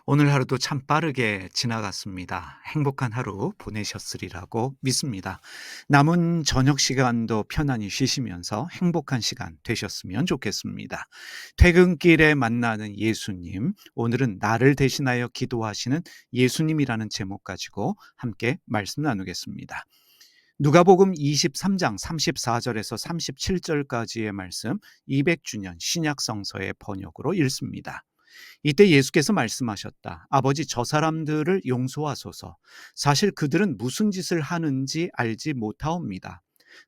오늘 하루도 참 빠르게 지나갔습니다. 행복한 하루 보내셨으리라고 믿습니다. 남은 저녁 시간도 편안히 쉬시면서 행복한 시간 되셨으면 좋겠습니다. 퇴근길에 만나는 예수님, 오늘은 나를 대신하여 기도하시는 예수님이라는 제목 가지고 함께 말씀 나누겠습니다. 누가복음 23장 34절에서 37절까지의 말씀 200주년 신약성서의 번역으로 읽습니다. 이때 예수께서 말씀하셨다. 아버지, 저 사람들을 용서하소서. 사실 그들은 무슨 짓을 하는지 알지 못하옵니다.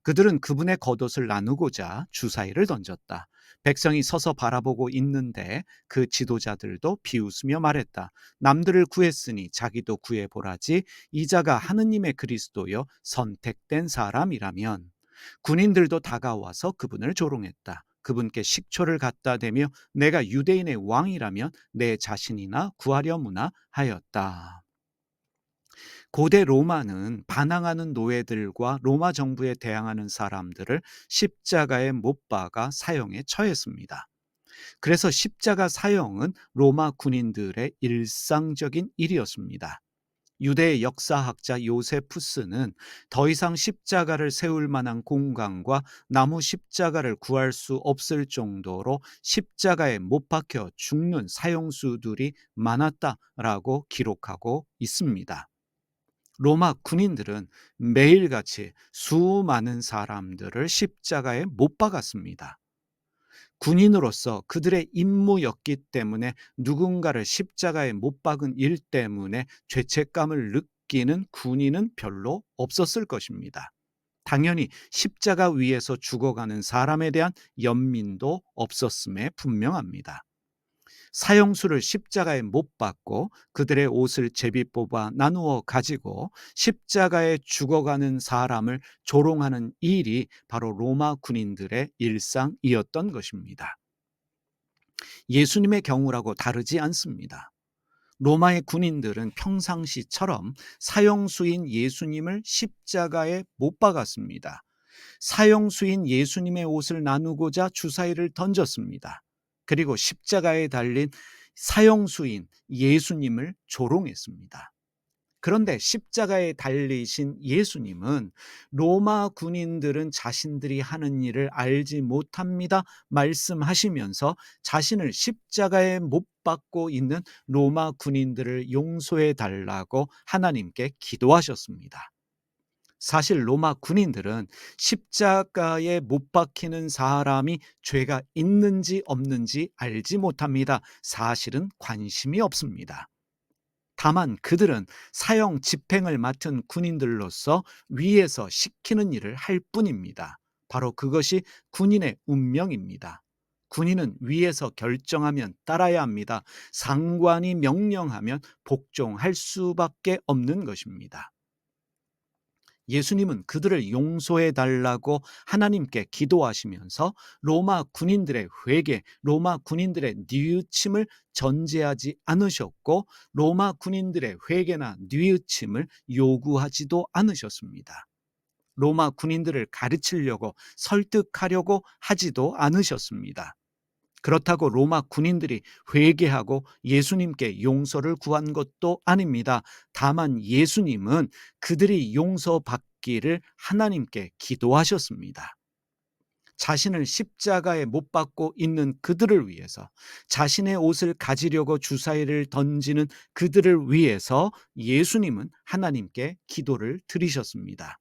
그들은 그분의 겉옷을 나누고자 주사위를 던졌다. 백성이 서서 바라보고 있는데 그 지도자들도 비웃으며 말했다. 남들을 구했으니 자기도 구해보라지. 이자가 하느님의 그리스도여 선택된 사람이라면. 군인들도 다가와서 그분을 조롱했다. 그분께 식초를 갖다 대며 내가 유대인의 왕이라면 내 자신이나 구하려무나 하였다. 고대 로마는 반항하는 노예들과 로마 정부에 대항하는 사람들을 십자가에 못 박아 사형에 처했습니다. 그래서 십자가 사형은 로마 군인들의 일상적인 일이었습니다. 유대 역사학자 요세푸스는 더 이상 십자가를 세울 만한 공간과 나무 십자가를 구할 수 없을 정도로 십자가에 못 박혀 죽는 사형수들이 많았다라고 기록하고 있습니다. 로마 군인들은 매일같이 수많은 사람들을 십자가에 못 박았습니다. 군인으로서 그들의 임무였기 때문에 누군가를 십자가에 못 박은 일 때문에 죄책감을 느끼는 군인은 별로 없었을 것입니다. 당연히 십자가 위에서 죽어가는 사람에 대한 연민도 없었음에 분명합니다. 사형수를 십자가에 못 박고 그들의 옷을 제비 뽑아 나누어 가지고 십자가에 죽어가는 사람을 조롱하는 일이 바로 로마 군인들의 일상이었던 것입니다. 예수님의 경우라고 다르지 않습니다. 로마의 군인들은 평상시처럼 사형수인 예수님을 십자가에 못 박았습니다. 사형수인 예수님의 옷을 나누고자 주사위를 던졌습니다. 그리고 십자가에 달린 사형수인 예수님을 조롱했습니다. 그런데 십자가에 달리신 예수님은 로마 군인들은 자신들이 하는 일을 알지 못합니다 말씀하시면서 자신을 십자가에 못 박고 있는 로마 군인들을 용서해 달라고 하나님께 기도하셨습니다. 사실 로마 군인들은 십자가에 못 박히는 사람이 죄가 있는지 없는지 알지 못합니다. 사실은 관심이 없습니다. 다만 그들은 사형 집행을 맡은 군인들로서 위에서 시키는 일을 할 뿐입니다. 바로 그것이 군인의 운명입니다. 군인은 위에서 결정하면 따라야 합니다. 상관이 명령하면 복종할 수밖에 없는 것입니다. 예수님은 그들을 용서해 달라고 하나님께 기도하시면서 로마 군인들의 회개, 로마 군인들의 뉘우침을 전제하지 않으셨고 로마 군인들의 회개나 뉘우침을 요구하지도 않으셨습니다. 로마 군인들을 가르치려고 설득하려고 하지도 않으셨습니다. 그렇다고 로마 군인들이 회개하고 예수님께 용서를 구한 것도 아닙니다. 다만 예수님은 그들이 용서받기를 하나님께 기도하셨습니다. 자신을 십자가에 못 박고 있는 그들을 위해서, 자신의 옷을 가지려고 주사위를 던지는 그들을 위해서 예수님은 하나님께 기도를 드리셨습니다.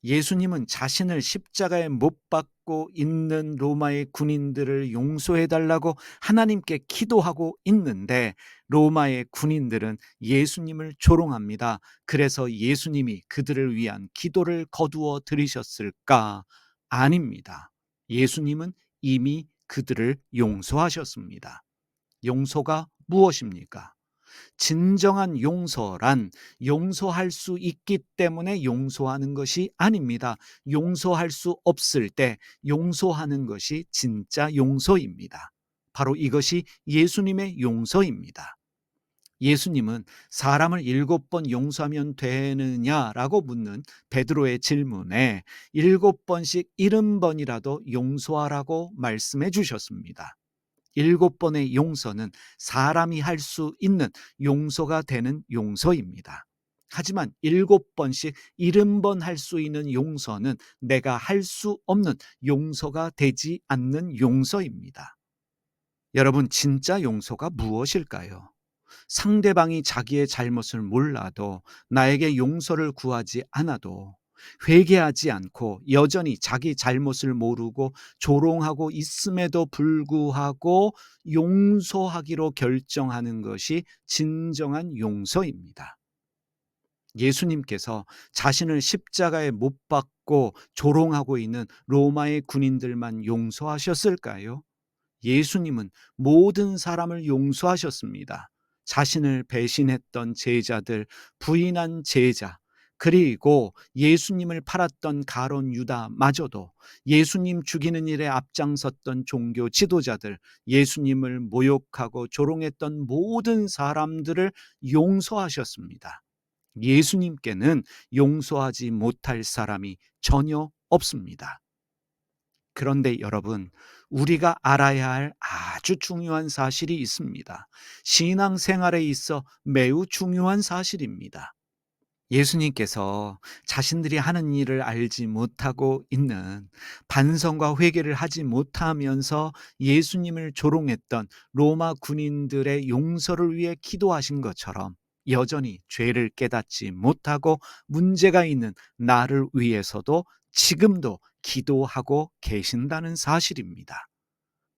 예수님은 자신을 십자가에 못 박고 있는 로마의 군인들을 용서해 달라고 하나님께 기도하고 있는데 로마의 군인들은 예수님을 조롱합니다. 그래서 예수님이 그들을 위한 기도를 거두어 들으셨을까? 아닙니다. 예수님은 이미 그들을 용서하셨습니다. 용서가 무엇입니까? 진정한 용서란 용서할 수 있기 때문에 용서하는 것이 아닙니다. 용서할 수 없을 때 용서하는 것이 진짜 용서입니다. 바로 이것이 예수님의 용서입니다. 예수님은 사람을 7번 용서하면 되느냐라고 묻는 베드로의 질문에 7번씩 70번이라도 용서하라고 말씀해 주셨습니다. 7번의 용서는 사람이 할 수 있는 용서가 되는 용서입니다. 하지만 7번씩 70번 할 수 있는 용서는 내가 할 수 없는 용서가 되지 않는 용서입니다. 여러분, 진짜 용서가 무엇일까요? 상대방이 자기의 잘못을 몰라도 나에게 용서를 구하지 않아도 회개하지 않고 여전히 자기 잘못을 모르고 조롱하고 있음에도 불구하고 용서하기로 결정하는 것이 진정한 용서입니다. 예수님께서 자신을 십자가에 못 박고 조롱하고 있는 로마의 군인들만 용서하셨을까요? 예수님은 모든 사람을 용서하셨습니다. 자신을 배신했던 제자들, 부인한 제자, 그리고 예수님을 팔았던 가론 유다마저도, 예수님 죽이는 일에 앞장섰던 종교 지도자들, 예수님을 모욕하고 조롱했던 모든 사람들을 용서하셨습니다. 예수님께는 용서하지 못할 사람이 전혀 없습니다. 그런데 여러분, 우리가 알아야 할 아주 중요한 사실이 있습니다. 신앙생활에 있어 매우 중요한 사실입니다. 예수님께서 자신들이 하는 일을 알지 못하고 있는, 반성과 회개를 하지 못하면서 예수님을 조롱했던 로마 군인들의 용서를 위해 기도하신 것처럼 여전히 죄를 깨닫지 못하고 문제가 있는 나를 위해서도 지금도 기도하고 계신다는 사실입니다.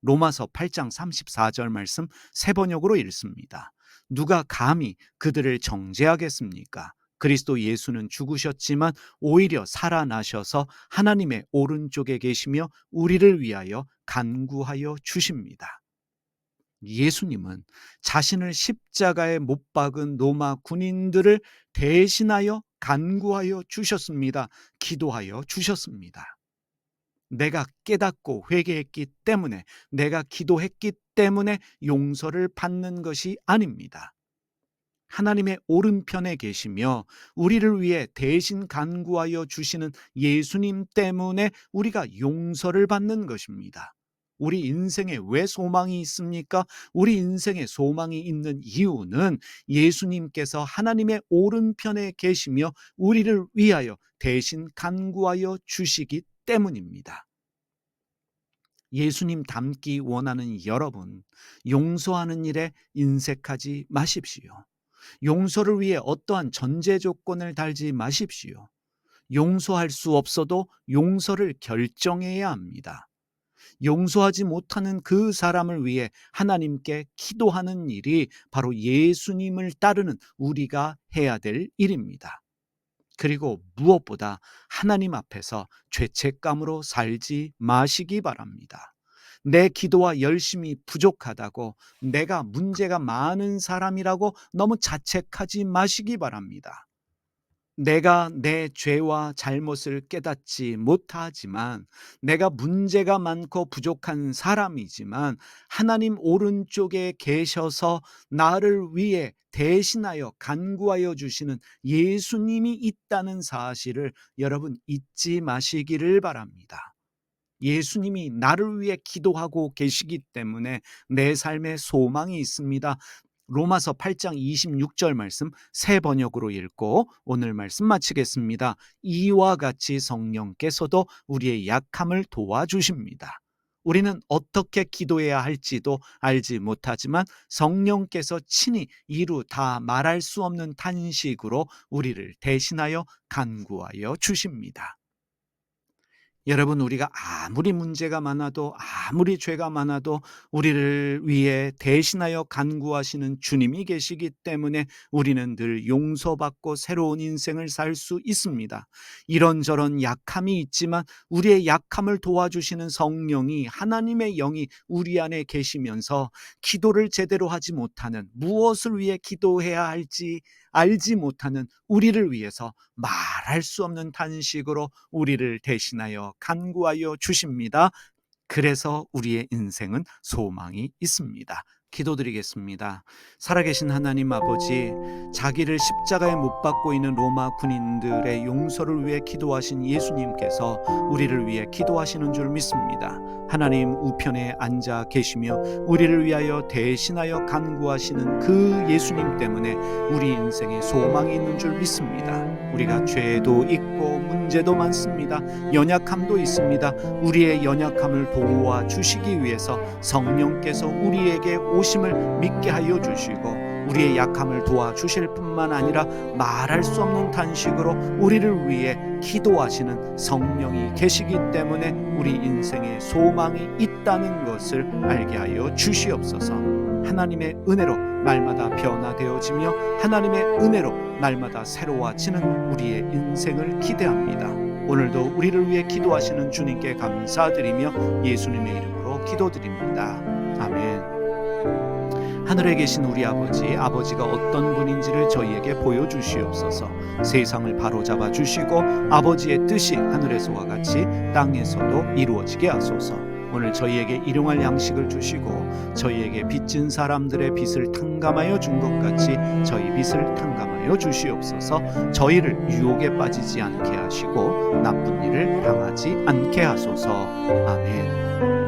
로마서 8장 34절 말씀 세 번역으로 읽습니다. 누가 감히 그들을 정죄하겠습니까? 그리스도 예수는 죽으셨지만 오히려 살아나셔서 하나님의 오른쪽에 계시며 우리를 위하여 간구하여 주십니다. 예수님은 자신을 십자가에 못 박은 로마 군인들을 대신하여 간구하여 주셨습니다. 기도하여 주셨습니다. 내가 깨닫고 회개했기 때문에, 내가 기도했기 때문에 용서를 받는 것이 아닙니다. 하나님의 오른편에 계시며 우리를 위해 대신 간구하여 주시는 예수님 때문에 우리가 용서를 받는 것입니다. 우리 인생에 왜 소망이 있습니까? 우리 인생에 소망이 있는 이유는 예수님께서 하나님의 오른편에 계시며 우리를 위하여 대신 간구하여 주시기 때문입니다. 예수님 닮기 원하는 여러분, 용서하는 일에 인색하지 마십시오. 용서를 위해 어떠한 전제 조건을 달지 마십시오. 용서할 수 없어도 용서를 결정해야 합니다. 용서하지 못하는 그 사람을 위해 하나님께 기도하는 일이 바로 예수님을 따르는 우리가 해야 될 일입니다. 그리고 무엇보다 하나님 앞에서 죄책감으로 살지 마시기 바랍니다. 내 기도와 열심이 부족하다고, 내가 문제가 많은 사람이라고 너무 자책하지 마시기 바랍니다. 내가 내 죄와 잘못을 깨닫지 못하지만, 내가 문제가 많고 부족한 사람이지만 하나님 오른쪽에 계셔서 나를 위해 대신하여 간구하여 주시는 예수님이 있다는 사실을 여러분 잊지 마시기를 바랍니다. 예수님이 나를 위해 기도하고 계시기 때문에 내 삶에 소망이 있습니다. 로마서 8장 26절 말씀 새 번역으로 읽고 오늘 말씀 마치겠습니다. 이와 같이 성령께서도 우리의 약함을 도와주십니다. 우리는 어떻게 기도해야 할지도 알지 못하지만 성령께서 친히 이루 다 말할 수 없는 탄식으로 우리를 대신하여 간구하여 주십니다. 여러분, 우리가 아무리 문제가 많아도, 아무리 죄가 많아도 우리를 위해 대신하여 간구하시는 주님이 계시기 때문에 우리는 늘 용서받고 새로운 인생을 살 수 있습니다. 이런저런 약함이 있지만 우리의 약함을 도와주시는 성령이, 하나님의 영이 우리 안에 계시면서 기도를 제대로 하지 못하는, 무엇을 위해 기도해야 할지 알지 못하는 우리를 위해서 말할 수 없는 탄식으로 우리를 대신하여 간구하여 주십니다. 그래서 우리의 인생은 소망이 있습니다. 기도드리겠습니다. 살아계신 하나님 아버지, 자기를 십자가에 못 박고 있는 로마 군인들의 용서를 위해 기도하신 예수님께서 우리를 위해 기도하시는 줄 믿습니다. 하나님 우편에 앉아 계시며 우리를 위하여 대신하여 간구하시는 그 예수님 때문에 우리 인생에 소망이 있는 줄 믿습니다. 우리가 죄도 있고 문제도 많습니다. 연약함도 있습니다. 우리의 연약함을 도와주시기 위해서 성령께서 우리에게 오심을 믿게 하여 주시고, 우리의 약함을 도와주실 뿐만 아니라 말할 수 없는 단식으로 우리를 위해 기도하시는 성령이 계시기 때문에 우리 인생에 소망이 있다는 것을 알게 하여 주시옵소서. 하나님의 은혜로 날마다 변화되어지며 하나님의 은혜로 날마다 새로워지는 우리의 인생을 기대합니다. 오늘도 우리를 위해 기도하시는 주님께 감사드리며 예수님의 이름으로 기도드립니다. 아멘. 하늘에 계신 우리 아버지가 어떤 분인지를 저희에게 보여주시옵소서. 세상을 바로잡아 주시고 아버지의 뜻이 하늘에서와 같이 땅에서도 이루어지게 하소서. 오늘 저희에게 일용할 양식을 주시고 저희에게 빚진 사람들의 빚을 탕감하여 준 것 같이 저희 빚을 탕감하여 주시옵소서. 저희를 유혹에 빠지지 않게 하시고 나쁜 일을 당하지 않게 하소서. 아멘.